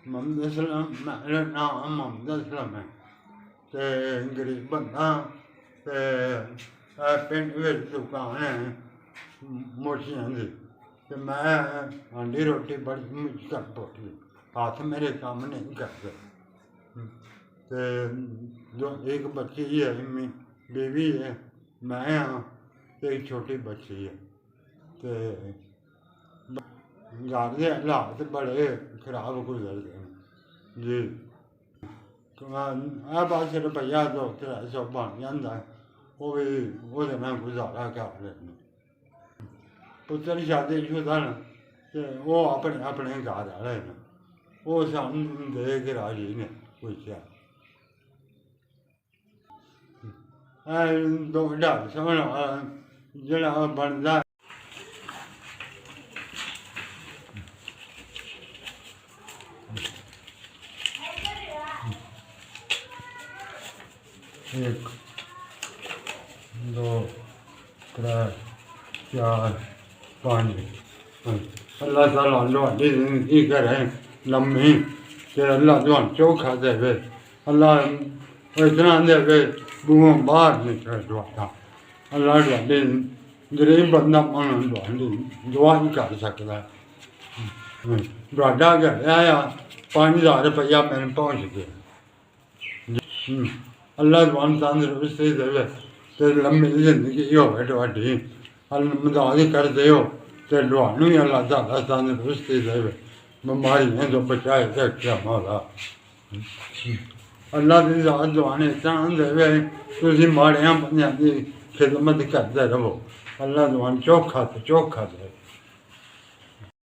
ਮੁਹੰਮਦ ਅਸਲਮ ਮੇਰਾ ਨਾਮ ਮੁਹੰਮਦ ਅਸਲਮ ਹੈ ਅਤੇ ਗਰੀਬ ਬੰਦਾ ਅਤੇ ਪਿੰਡ ਵਿੱਚ ਦੁਕਾਨ ਹੈ ਮੋਚੀਆਂ ਦੀ ਅਤੇ ਮੈਂ ਹਾਂਡੀ ਰੋਟੀ ਬੜੀ ਮੁਸ਼ਕਲ ਪੋਟੀ ਹੱਥ ਮੇਰੇ ਕੰਮ ਨਹੀਂ ਕਰਦੇ ਅਤੇ ਜੋ ਇੱਕ ਬੱਚੀ ਹੈ ਬੀਵੀ ਹੈ ਮੈਂ ਹਾਂ ਅਤੇ ਇੱਕ ਛੋਟੀ ਬੱਚੀ ਹੈ ਅਤੇ ਘਰ ਦੇ ਹਾਲਾਤ ਬੜੇ ਖਰਾਬ ਗੁਜ਼ਰਦੇ ਨੇ ਜੀ। ਆ ਬਸ ਰੁਪਈਆ 200-300 ਬਣ ਜਾਂਦਾ ਉਹ ਵੀ ਉਹਦੇ ਨਾਲ ਗੁਜ਼ਾਰਾ ਕਰ ਲੈਂਦੇ। ਪੁੱਤਰ ਸ਼ਾਦੀशुदा ਨੇ ਅਤੇ ਉਹ ਆਪਣੇ ਘਰ ਵਾਲੇ ਨੇ ਉਹ ਸਾਨੂੰ ਦੇ ਕੇ ਰਾਜੀ ਨੇ ਪੁੱਛਿਆ $250 ਜਿਹੜਾ ਬਣਦਾ एक दो त्रै चार पाँच अल्लाह ताला तुहाडी जिंदगी करे लम्मी ते अल्लाह तुहानू चोखा देवे अल्लाह इतना देवे बूहों बाहर निकले तुहाडा अल्लाह तुहाडी गरीब बंदा मानू तुहाडी दुआ नहीं कर सकदा तुहाडा घर आया $5000 रुपया मैनू पहुँच गया अल्लाह तुहानू तंदरुस्ती देवे ते लम्मी जिंदगी होवे तुहाडी मदद करदे हो ते तुहानू भी अल्लाह ताला तंदरुस्ती देवे बीमारियों तो बचाए रखे मौला अल्लाह की जात तुहानू इतना देवे तुसीं माड़ियां बंदियां दी खिदमत करते रहो अल्लाह तुहानू चोखा ते चोखा देवे।